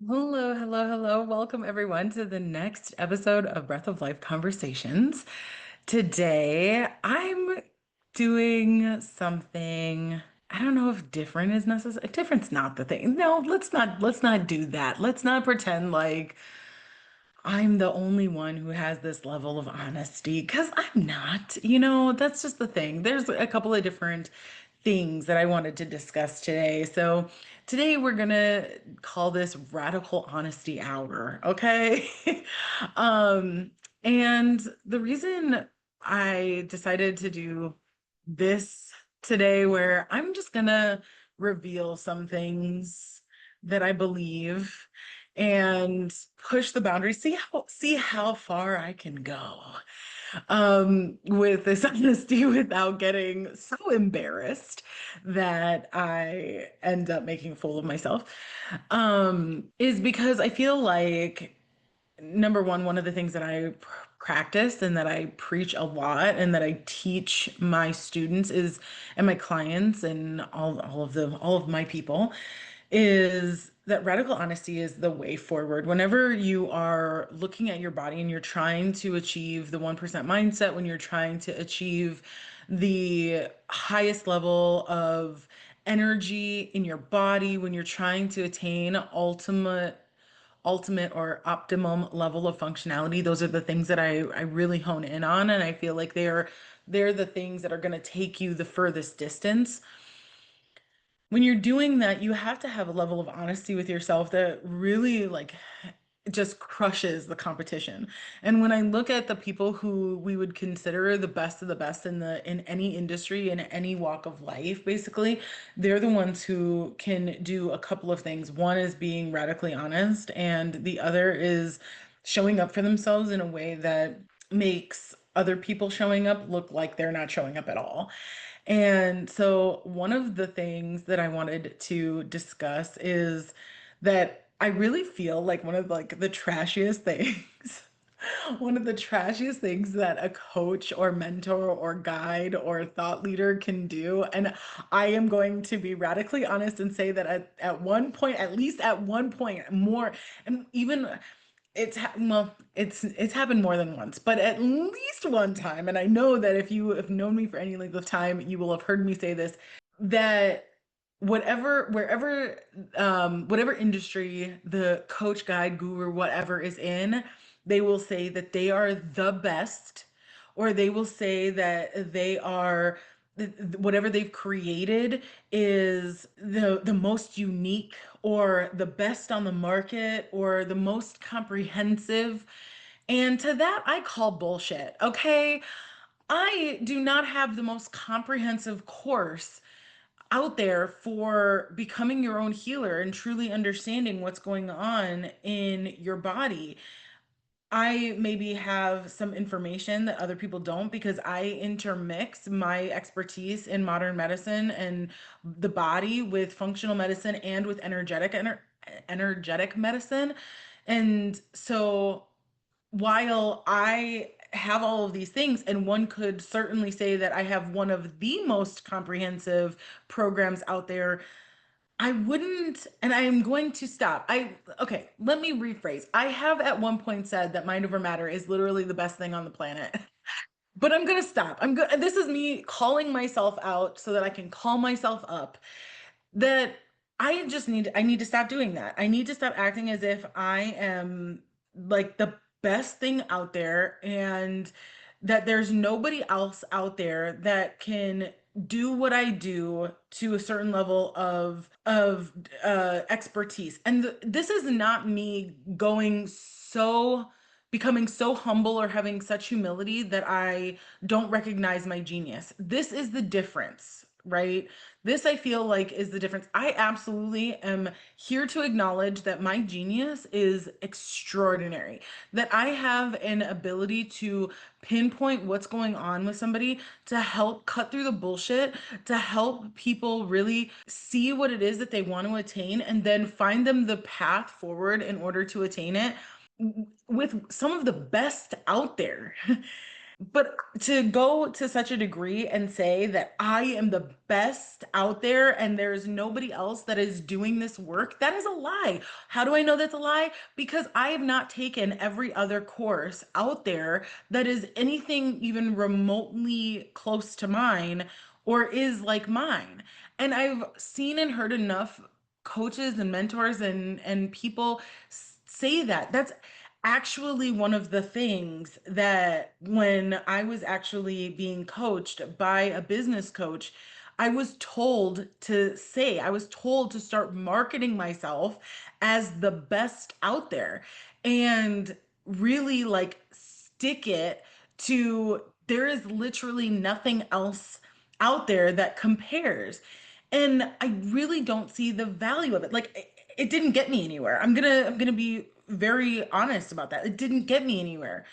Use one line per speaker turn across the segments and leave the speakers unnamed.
Hello, hello, hello. Welcome everyone to the next episode of Breath of Life Conversations. Today, I'm doing something. I don't know if different is necessary. Different's not the thing. No, let's not do that. Let's not pretend like I'm the only one who has this level of honesty because I'm not. That's just the thing. There's a couple of different things that I wanted to discuss today. So, today we're going to call this Radical Honesty Hour, okay? um and the reason I decided to do this today where I'm just going to reveal some things that I believe and push the boundaries, see how far I can go with this honesty without getting so embarrassed that I end up making a fool of myself. Is because I feel like number one of the things that I practice and that I preach a lot and that I teach my students is, and my clients and all of my people, is that radical honesty is the way forward. Whenever you are looking at your body and you're trying to achieve the 1% mindset, when you're trying to achieve the highest level of energy in your body, when you're trying to attain ultimate or optimum level of functionality, those are the things that I really hone in on, and I feel like they're the things that are going to take you the furthest distance. When you're doing that, you have to have a level of honesty with yourself that really like just crushes the competition. And when I look at the people who we would consider the best of the best in any industry, in any walk of life, basically, they're the ones who can do a couple of things. One is being radically honest, and the other is showing up for themselves in a way that makes other people showing up look like they're not showing up at all. And so one of the things that I wanted to discuss is that I really feel like one of like the trashiest things, one of the trashiest things that a coach or mentor or guide or thought leader can do. And I am going to be radically honest and say that at one point, at least at one point, more, and even it's happened more than once, but at least one time, and I know that if you have known me for any length of time, you will have heard me say this, that whatever industry the coach, guide, guru, whatever is in, they will say that they are the best, or they will say that they are whatever they've created is the most unique or the best on the market or the most comprehensive. And to that I call bullshit. Okay, I do not have the most comprehensive course out there for becoming your own healer and truly understanding what's going on in your body. I maybe have some information that other people don't because I intermix my expertise in modern medicine and the body with functional medicine and with energetic medicine. And so while I have all of these things, and one could certainly say that I have one of the most comprehensive programs out there, I wouldn't, and I am going to stop. Okay, let me rephrase. I have at one point said that mind over matter is literally the best thing on the planet, but I'm going to stop. This is me calling myself out so that I can call myself up that I need to stop doing that. I need to stop acting as if I am like the best thing out there and that there's nobody else out there that can do what I do to a certain level of expertise. And this is not me going so becoming so humble or having such humility that I don't recognize my genius. This is the difference, right? This I feel like is the difference. I absolutely am here to acknowledge that my genius is extraordinary, that I have an ability to pinpoint what's going on with somebody, to help cut through the bullshit, to help people really see what it is that they want to attain, and then find them the path forward in order to attain it with some of the best out there. But to go to such a degree and say that I am the best out there and there's nobody else that is doing this work, that is a lie. How do I know that's a lie? Because I have not taken every other course out there that is anything even remotely close to mine or is like mine. And I've seen and heard enough coaches and mentors and people say that. That's actually one of the things that when I was actually being coached by a business coach, I was told to say, I was told to start marketing myself as the best out there and really like stick it to there is literally nothing else out there that compares. And I really don't see the value of it. Like it didn't get me anywhere. I'm gonna be very honest about that. It didn't get me anywhere.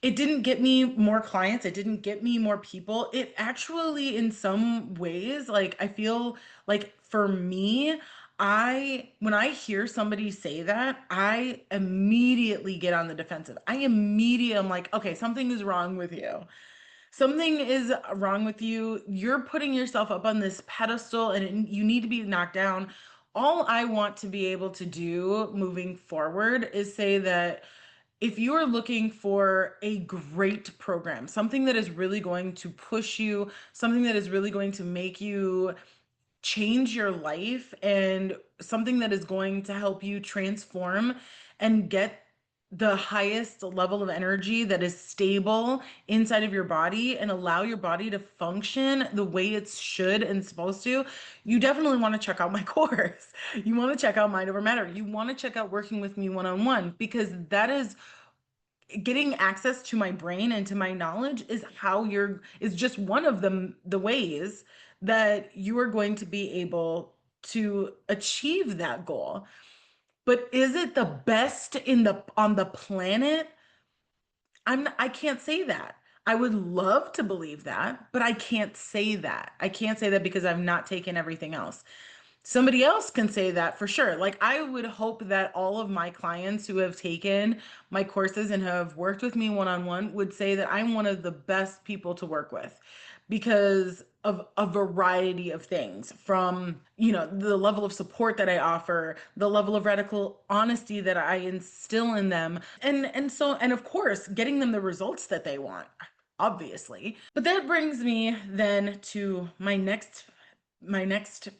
It didn't get me more clients. It didn't get me more people. It actually, in some ways, like I feel like for me, when I hear somebody say that, I immediately get on the defensive. I'm like, okay, something is wrong with you. Something is wrong with you. You're putting yourself up on this pedestal and you need to be knocked down. All I want to be able to do moving forward is say that if you are looking for a great program, something that is really going to push you, something that is really going to make you change your life, and something that is going to help you transform and get the highest level of energy that is stable inside of your body and allow your body to function the way it should and supposed to, you definitely want to check out my course. You want to check out Mind Over Matter. You want to check out working with me one on one, because that is getting access to my brain and to my knowledge is just one of the ways that you are going to be able to achieve that goal. But is it the best in the on the planet? I can't say that. I would love to believe that, but I can't say that. I can't say that because I've not taken everything else. Somebody else can say that for sure. Like, I would hope that all of my clients who have taken my courses and have worked with me one on one would say that I'm one of the best people to work with because of a variety of things, from, the level of support that I offer, the level of radical honesty that I instill in them, and of course, getting them the results that they want, obviously. But that brings me then to my next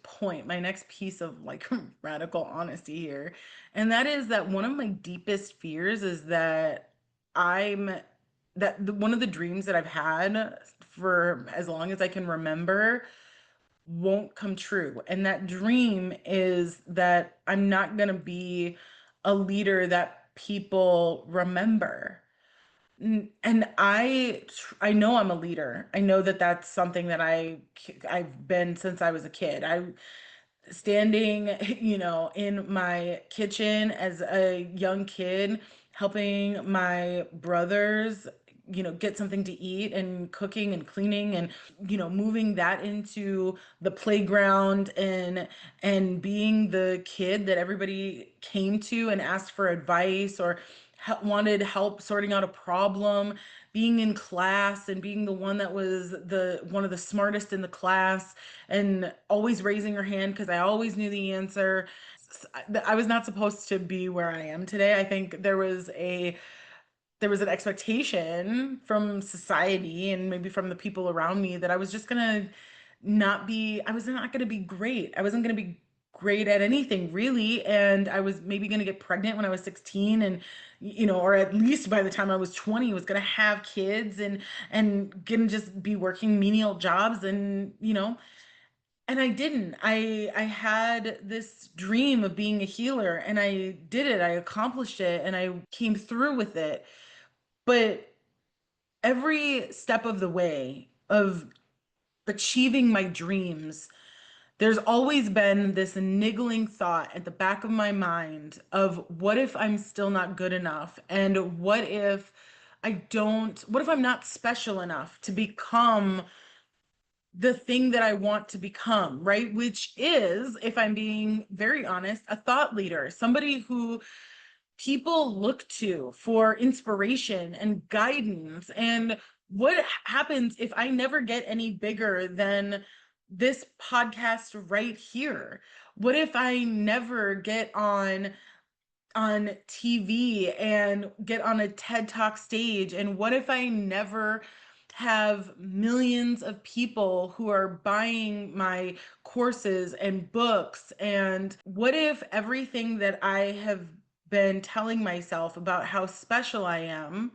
point, my next piece of like radical honesty here. And that is that one of my deepest fears is that I'm one of the dreams that I've had for as long as I can remember won't come true. And that dream is that I'm not going to be a leader that people remember. And I know I'm a leader. I know that that's something that I've been since I was a kid. I standing, in my kitchen as a young kid, helping my brothers, get something to eat, and cooking and cleaning, and moving that into the playground, and being the kid that everybody came to and asked for advice or wanted help sorting out a problem, being in class and being the one that was the one of the smartest in the class and always raising her hand because I always knew the answer. I was not supposed to be where I am today. I think there was an expectation from society and maybe from the people around me that I was just gonna not be, I was not gonna be great. I wasn't gonna be great at anything really. And I was maybe gonna get pregnant when I was 16, and or at least by the time I was 20, was gonna have kids and gonna just be working menial jobs, and I didn't. I had this dream of being a healer, and I did it. I accomplished it and I came through with it. But every step of the way of achieving my dreams, there's always been this niggling thought at the back of my mind of what if I'm still not good enough? And what if I'm not special enough to become the thing that I want to become, right? Which is, if I'm being very honest, a thought leader, somebody who people look to for inspiration and guidance. And What happens if I never get any bigger than this podcast right here? What if I never get on TV and get on a TED Talk stage? And what if I never have millions of people who are buying my courses and books? And what if everything that I have been telling myself about how special I am,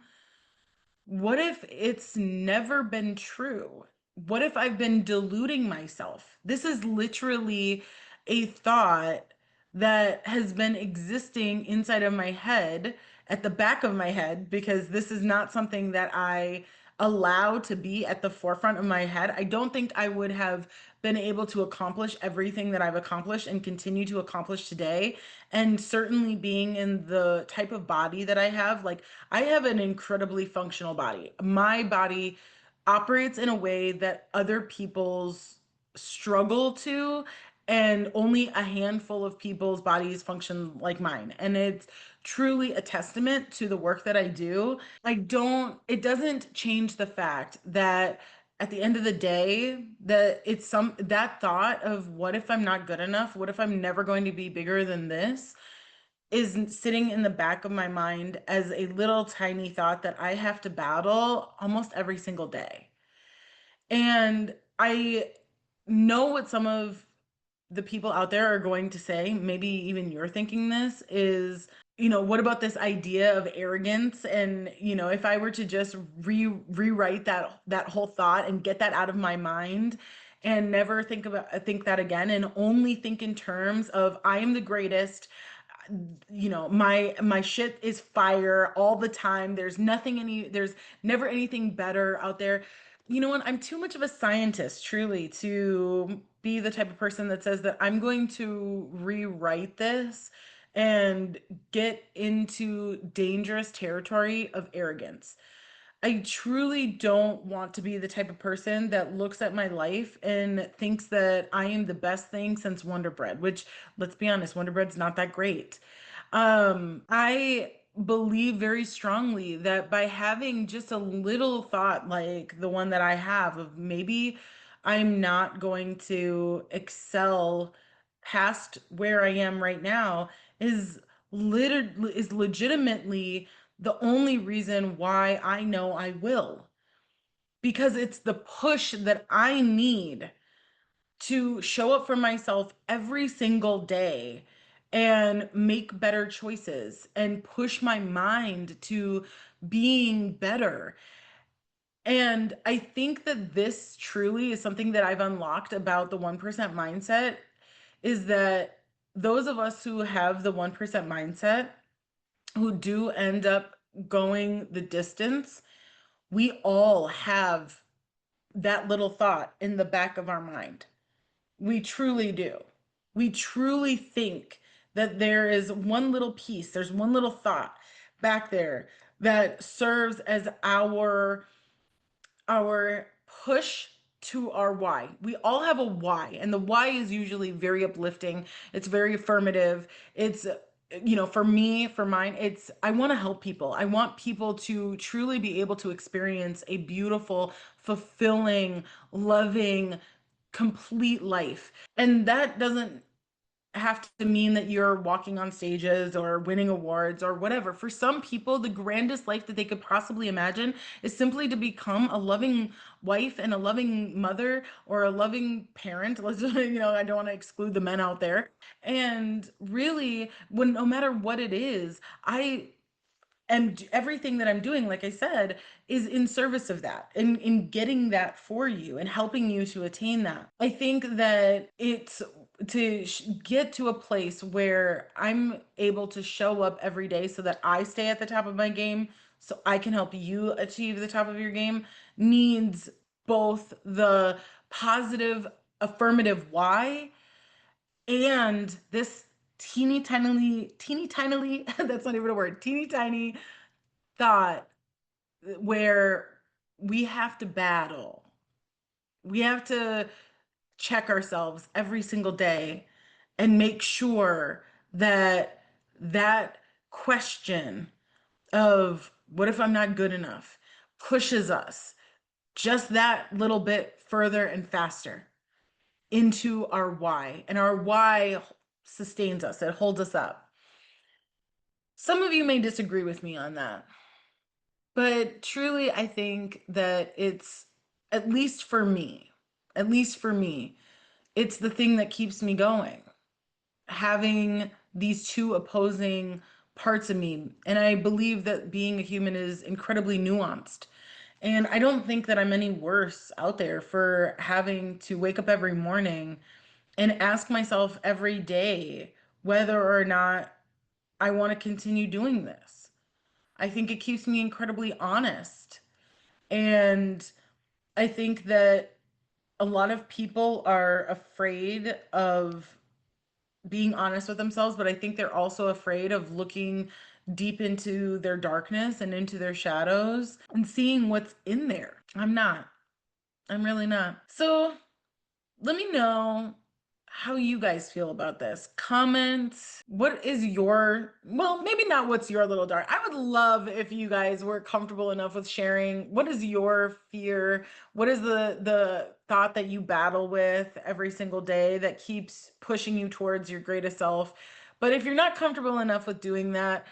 what if it's never been true? What if I've been deluding myself? This is literally a thought that has been existing inside of my head, at the back of my head, because this is not something that I allow to be at the forefront of my head. I don't think I would have been able to accomplish everything that I've accomplished and continue to accomplish today. And certainly being in the type of body that I have, like, I have an incredibly functional body. My body operates in a way that other people's struggle to, and only a handful of people's bodies function like mine. And it's truly a testament to the work that I do. It doesn't change the fact that at the end of the day, that it's that thought of what if I'm not good enough? What if I'm never going to be bigger than this? Is sitting in the back of my mind as a little tiny thought that I have to battle almost every single day. And I know what some of the people out there are going to say, maybe even you're thinking this, is, what about this idea of arrogance? And, if I were to just rewrite that whole thought and get that out of my mind and never think that again, and only think in terms of I am the greatest, my shit is fire all the time. There's never anything better out there. You know what? I'm too much of a scientist, truly, to be the type of person that says that I'm going to rewrite this and get into dangerous territory of arrogance. I truly don't want to be the type of person that looks at my life and thinks that I am the best thing since Wonder Bread, which, let's be honest, Wonder Bread's not that great. I believe very strongly that by having just a little thought like the one that I have of maybe I'm not going to excel past where I am right now, is legitimately the only reason why I know I will. Because it's the push that I need to show up for myself every single day and make better choices and push my mind to being better. And I think that this truly is something that I've unlocked about the 1% mindset, is that those of us who have the 1% mindset, who do end up going the distance, we all have that little thought in the back of our mind. We truly do. We truly think that there is one little piece, there's one little thought back there that serves as our push to our why. We all have a why, and the why is usually very uplifting. It's very affirmative. It's, for me, for mine, it's I want to help people. I want people to truly be able to experience a beautiful, fulfilling, loving, complete life. And that doesn't have to mean that you're walking on stages or winning awards or whatever. For some people, the grandest life that they could possibly imagine is simply to become a loving wife and a loving mother or a loving parent. Let's, I don't want to exclude the men out there. And really, when no matter what it is, and everything that I'm doing, like I said, is in service of that, in getting that for you and helping you to attain that. I think that it's to get to a place where I'm able to show up every day so that I stay at the top of my game, so I can help you achieve the top of your game, needs both the positive, affirmative why and this teeny tinily, that's not even a word, teeny tiny thought where we have to battle. We have to check ourselves every single day and make sure that that question of what if I'm not good enough pushes us just that little bit further and faster into our why. And our why sustains us, it holds us up. Some of you may disagree with me on that, but truly, I think that it's, at least for me, at least for me, it's the thing that keeps me going. Having these two opposing parts of me. And I believe that being a human is incredibly nuanced. And I don't think that I'm any worse out there for having to wake up every morning and ask myself every day whether or not I want to continue doing this. I think it keeps me incredibly honest. And I think that a lot of people are afraid of being honest with themselves, but I think they're also afraid of looking deep into their darkness and into their shadows and seeing what's in there. I'm not. I'm really not. So let me know how you guys feel about this. Comment. What is your, well, maybe not what's your little dark. I would love if you guys were comfortable enough with sharing. What is your fear? What is the thought that you battle with every single day that keeps pushing you towards your greatest self? But if you're not comfortable enough with doing that,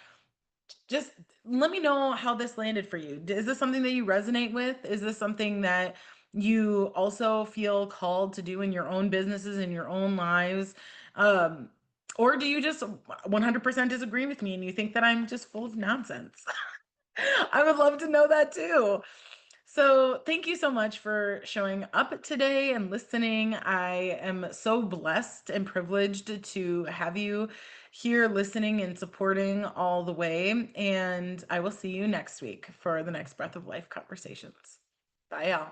just let me know how this landed for you. Is this something that you resonate with? Is this something that you also feel called to do in your own businesses, in your own lives? Um, or do you just 100% disagree with me and you think that I'm just full of nonsense? I would love to know that too. So, thank you so much for showing up today and listening. I am so blessed and privileged to have you here listening and supporting all the way. And I will see you next week for the next Breath of Life conversations. Bye, y'all.